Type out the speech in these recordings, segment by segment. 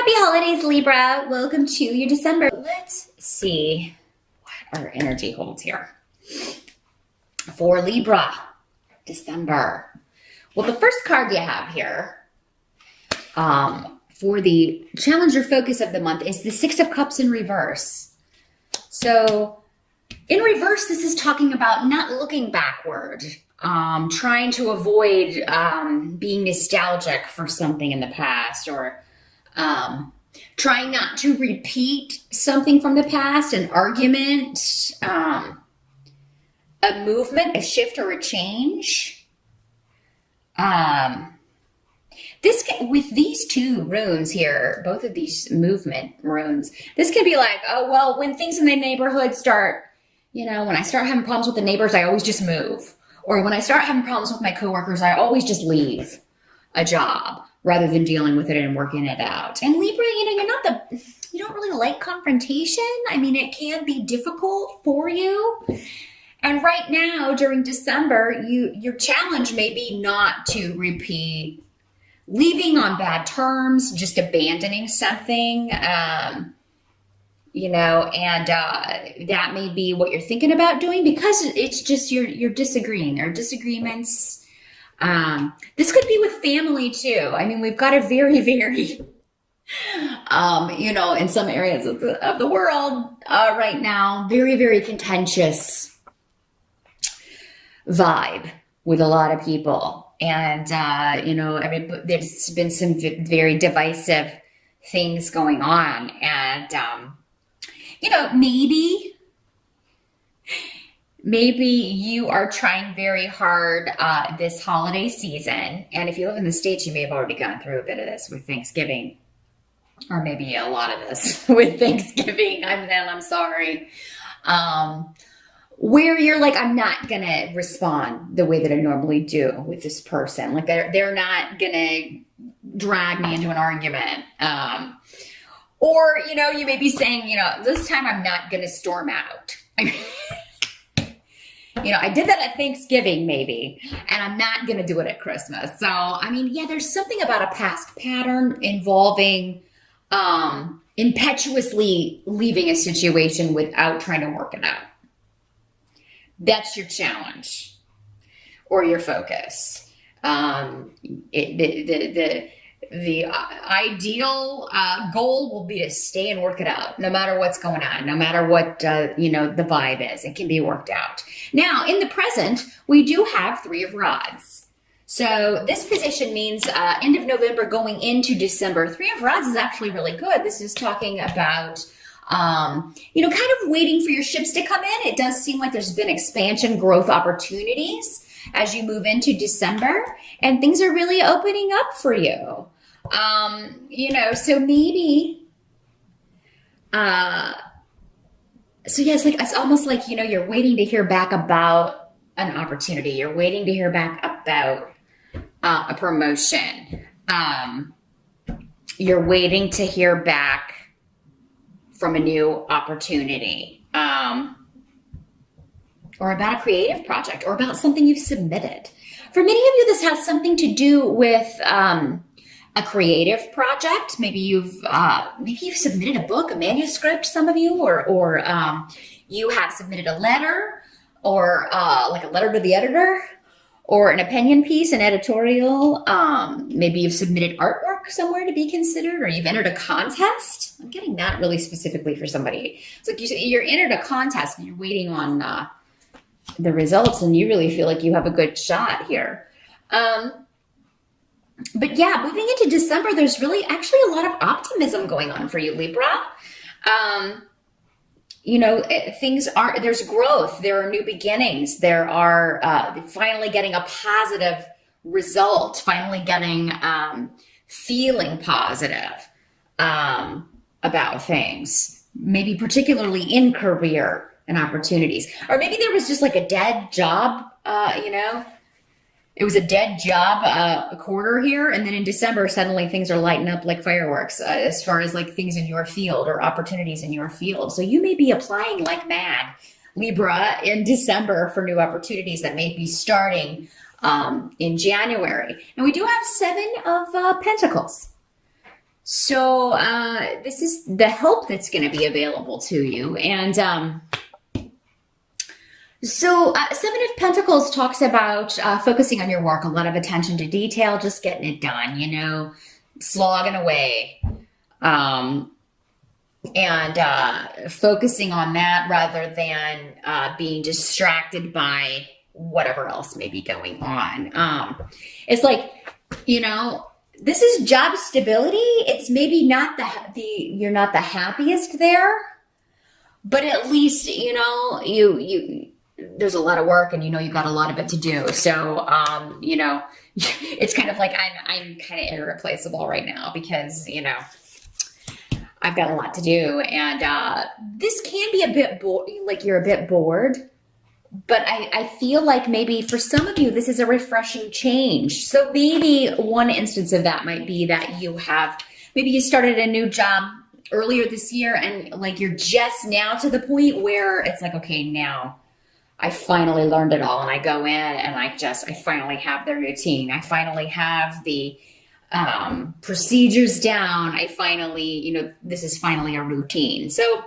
Happy holidays, Libra. Welcome to your December. Let's see what our energy holds here for Libra, December. Well, the first card you have here for the challenge or focus of the month is the Six of Cups in reverse. So in reverse, this is talking about not looking backward, trying to avoid being nostalgic for something in the past, or trying not to repeat something from the past, an argument, a movement, a shift, or a change. With these two runes here, both of these movement runes, this can be like, oh, well, when things in the neighborhood start, when I start having problems with the neighbors, I always just move. Or when I start having problems with my coworkers, I always just leave a job rather than dealing with it and working it out. And Libra, you don't really like confrontation. I mean, it can be difficult for you. And right now during December, your challenge may be not to repeat leaving on bad terms, just abandoning something, and that may be what you're thinking about doing because it's just you're disagreeing. There are disagreements. This could be with family too. I mean, we've got a very, very, in some areas of the world right now, very, very contentious vibe with a lot of people. And, there's been some very divisive things going on. And, maybe you are trying very hard this holiday season. And if you live in the States, you may have already gone through a bit of this with Thanksgiving, or maybe a lot of this with Thanksgiving. I'm sorry. Where you're like, I'm not going to respond the way that I normally do with this person. Like they're not going to drag me into an argument. Or, you may be saying, this time I'm not going to storm out. I did that at Thanksgiving maybe, and I'm not going to do it at Christmas. So, there's something about a past pattern involving impetuously leaving a situation without trying to work it out. That's your challenge or your focus. The ideal goal will be to stay and work it out, no matter what's going on, no matter what, the vibe is. It can be worked out. Now, in the present, we do have Three of Rods. So this position means end of November going into December. Three of Rods is actually really good. This is talking about, kind of waiting for your ships to come in. It does seem like there's been expansion, growth opportunities as you move into December, and things are really opening up for you. So maybe, it's almost like, you're waiting to hear back about an opportunity. You're waiting to hear back about a promotion. You're waiting to hear back from a new opportunity, or about a creative project, or about something you've submitted. For many of you, this has something to do with a creative project. Maybe you've submitted a book, a manuscript, some of you, or you have submitted a letter, or like a letter to the editor, or an opinion piece, an editorial. Maybe you've submitted artwork somewhere to be considered, or you've entered a contest. I'm getting that really specifically for somebody. It's like you're entered a contest and you're waiting on the results, and you really feel like you have a good shot here. But yeah, moving into December, there's really actually a lot of optimism going on for you, Libra. There's growth, there are new beginnings, there are finally getting a positive result, finally getting feeling positive about things, maybe particularly in career and opportunities. Or maybe there was just like a dead job, it was a dead job a quarter here, and then in December suddenly things are lighting up like fireworks as far as like things in your field or opportunities in your field. So you may be applying like mad, Libra, in December for new opportunities that may be starting in January. And we do have Seven of Pentacles. So this is the help that's going to be available to you. And Seven of Pentacles talks about focusing on your work, a lot of attention to detail, just getting it done, you know, slogging away. And focusing on that rather than being distracted by whatever else may be going on. It's like, you know, this is job stability. It's maybe not you're not the happiest there, but at least, you know, you there's a lot of work and you know you got a lot of it to do. So you know, it's kind of like I'm kind of irreplaceable right now because, you know, I've got a lot to do, and this can be a bit like you're a bit bored, but I feel like maybe for some of you, this is a refreshing change. So maybe one instance of that might be that maybe you started a new job earlier this year and like you're just now to the point where it's like, okay, now I finally learned it all, and I go in and I finally have the routine. I finally have the procedures down. I finally, you know, this is finally a routine. So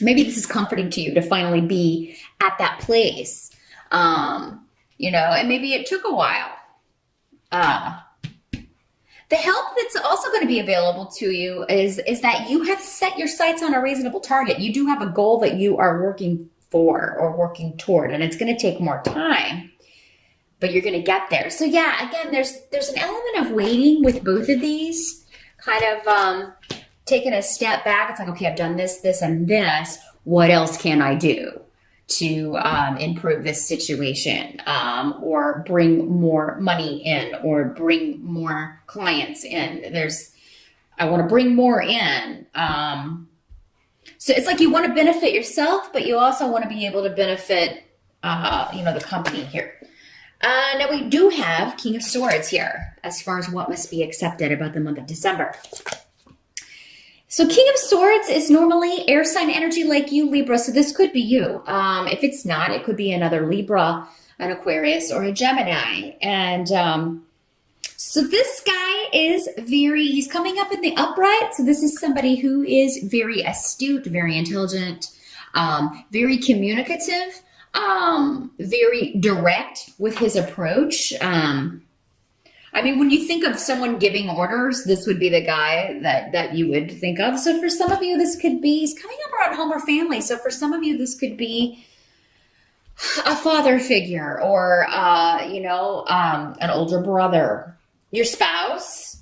maybe this is comforting to you to finally be at that place. You know, and maybe it took a while. The help that's also going to be available to you is that you have set your sights on a reasonable target. You do have a goal that you are working for or working toward, and it's going to take more time, but you're going to get there. So yeah, again, there's an element of waiting with both of these, kind of taking a step back. It's like, okay, I've done this, this, and this. What else can I do to improve this situation, or bring more money in, or bring more clients in? I want to bring more in. So it's like you want to benefit yourself, but you also want to be able to benefit, you know, the company here. Now we do have King of Swords here as far as what must be accepted about the month of December. So King of Swords is normally air sign energy like you, Libra. So this could be you. If it's not, it could be another Libra, an Aquarius, or a Gemini. And so this guy is he's coming up in the upright. So this is somebody who is very astute, very intelligent, very communicative. Very direct with his approach. I mean, when you think of someone giving orders, this would be the guy that you would think of. So for some of you, this could be, he's coming up around home or family. So for some of you, this could be a father figure, or, you know, an older brother. Your spouse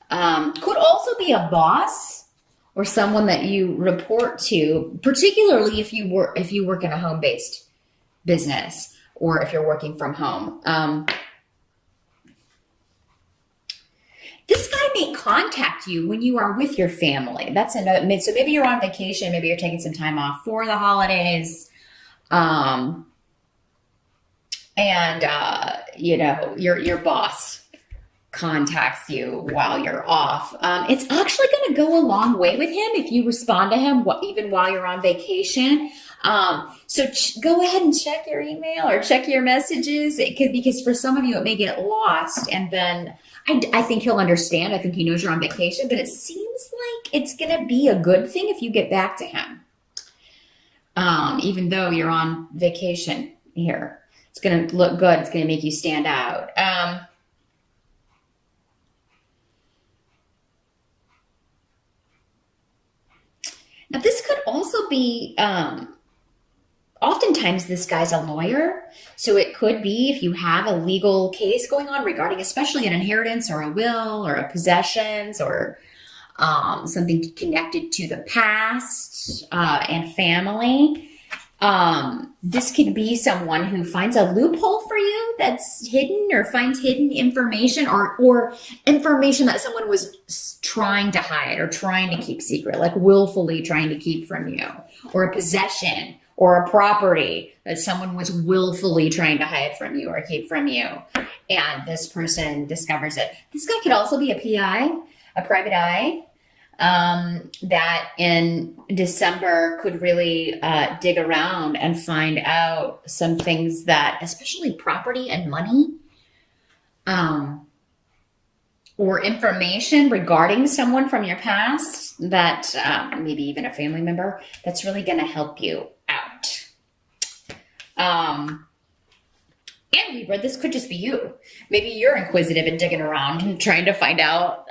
could also be a boss or someone that you report to, particularly if you work in a home-based business, or if you're working from home. This guy may contact you when you are with your family. That's another. So maybe you're on vacation, maybe you're taking some time off for the holidays, and you know, your boss contacts you while you're off. It's actually going to go a long way with him if you respond to him even while you're on vacation. So go ahead and check your email or check your messages. Because for some of you, it may get lost. And then I think he'll understand. I think he knows you're on vacation, but it seems like it's going to be a good thing if you get back to him. Even though you're on vacation here, it's going to look good. It's going to make you stand out. Now, this could also be, oftentimes this guy's a lawyer. So it could be if you have a legal case going on regarding especially an inheritance or a will or a possessions, or something connected to the past and family. This could be someone who finds a loophole for you that's hidden, or finds hidden information, or information that someone was trying to hide or trying to keep secret, like willfully trying to keep from you, or a possession or a property that someone was willfully trying to hide from you or keep from you. And this person discovers it. This guy could also be a PI, a private eye, that in December could really dig around and find out some things that, especially property and money, or information regarding someone from your past that maybe even a family member that's really going to help you out. And Libra, this could just be you. Maybe you're inquisitive and digging around and trying to find out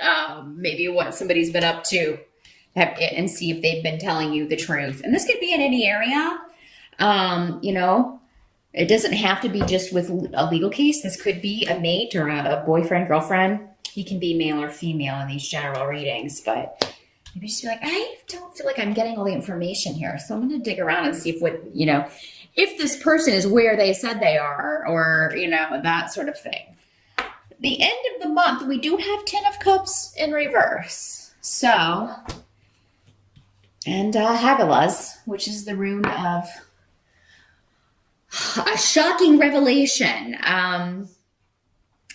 maybe what somebody's been up to and see if they've been telling you the truth. And this could be in any area. You know, it doesn't have to be just with a legal case. This could be a mate or a boyfriend, girlfriend. He can be male or female in these general readings, but maybe just be like, I don't feel like I'm getting all the information here. So I'm going to dig around and see if this person is where they said they are, or, that sort of thing. The end of the month, we do have 10 of Cups in reverse. So, and Hagalaz, which is the rune of a shocking revelation.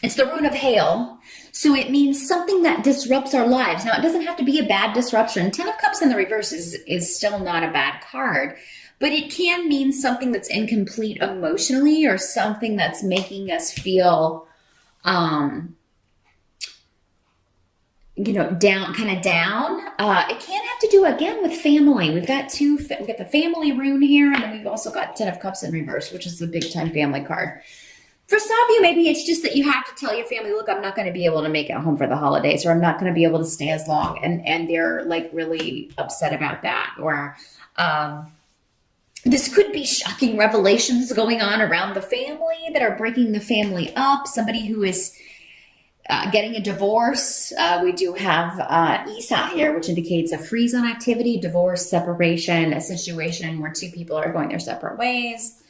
It's the rune of hail. So it means something that disrupts our lives. Now, it doesn't have to be a bad disruption. 10 of Cups in the reverse is still not a bad card, but it can mean something that's incomplete emotionally, or something that's making us feel, down, kind of down. It can have to do, again, with family. We've got the family rune here, and then we've also got 10 of Cups in reverse, which is the big time family card. For some of you, maybe it's just that you have to tell your family, look, I'm not going to be able to make it home for the holidays, or I'm not going to be able to stay as long. And they're like really upset about that. Or this could be shocking revelations going on around the family that are breaking the family up. Somebody who is getting a divorce. We do have Isa here, which indicates a freeze on activity, divorce, separation, a situation where two people are going their separate ways.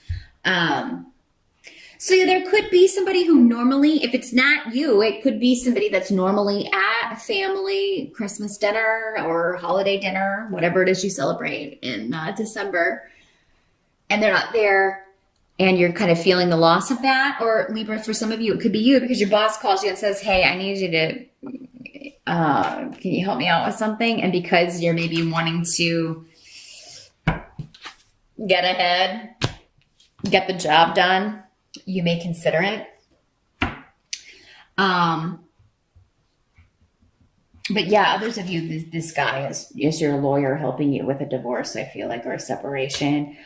So there could be somebody who normally, if it's not you, it could be somebody that's normally at a family Christmas dinner or holiday dinner, whatever it is you celebrate in December, and they're not there, and you're kind of feeling the loss of that. Or Libra, for some of you, it could be you, because your boss calls you and says, hey, I need you to, can you help me out with something? And because you're maybe wanting to get ahead, get the job done, you may consider it. But yeah, others of you, this guy is your lawyer helping you with a divorce, I feel like, or a separation,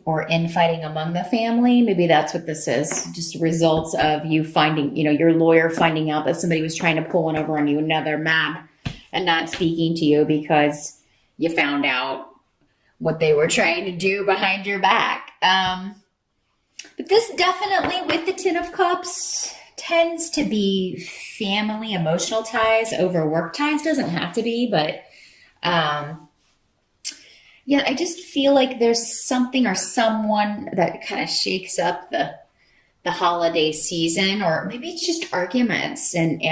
or infighting among the family. Maybe that's what this is. Just results of you finding, your lawyer finding out that somebody was trying to pull one over on you, and now they're mad and not speaking to you because you found out what they were trying to do behind your back. But this definitely, with the 10 of Cups, tends to be family emotional ties over work ties. Doesn't have to be, but yeah, I just feel like there's something or someone that kind of shakes up the holiday season, or maybe it's just arguments and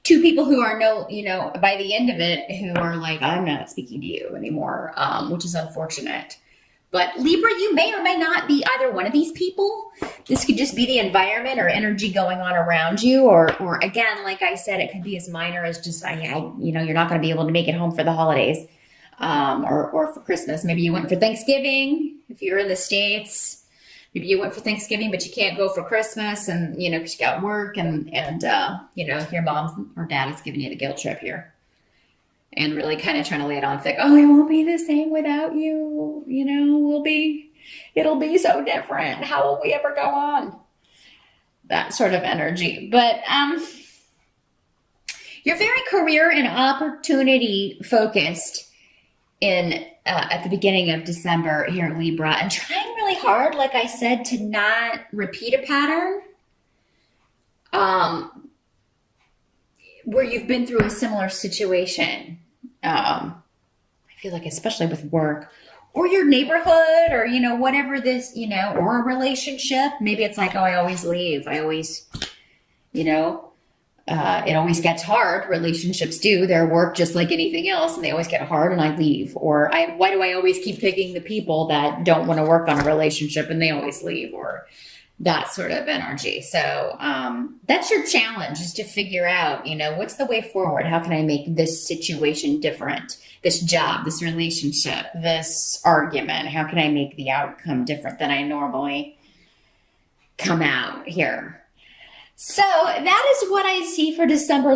two people who are by the end of it, who are like, I'm not speaking to you anymore, which is unfortunate. But Libra, you may or may not be either one of these people. This could just be the environment or energy going on around you. Or again, like I said, it could be as minor as just, you're not going to be able to make it home for the holidays, or for Christmas. Maybe you went for Thanksgiving if you're in the States. Maybe you went for Thanksgiving, but you can't go for Christmas, and, because you got work, and your mom or dad is giving you the guilt trip here. And really kind of trying to lay it on thick. Oh, it won't be the same without you. It'll be so different. How will we ever go on? That sort of energy. But you're very career and opportunity focused at the beginning of December here in Libra, and trying really hard, like I said, to not repeat a pattern. Where you've been through a similar situation. I feel like, especially with work or your neighborhood, or, whatever this, or a relationship. Maybe it's like, oh, I always leave. I always, it always gets hard. Relationships do. They're work just like anything else, and they always get hard, and I leave. Or why do I always keep picking the people that don't want to work on a relationship, and they always leave? Or that sort of energy. So that's your challenge, is to figure out, what's the way forward? How can I make this situation different? This job, this relationship, this argument, how can I make the outcome different than I normally come out here? So that is what I see for December.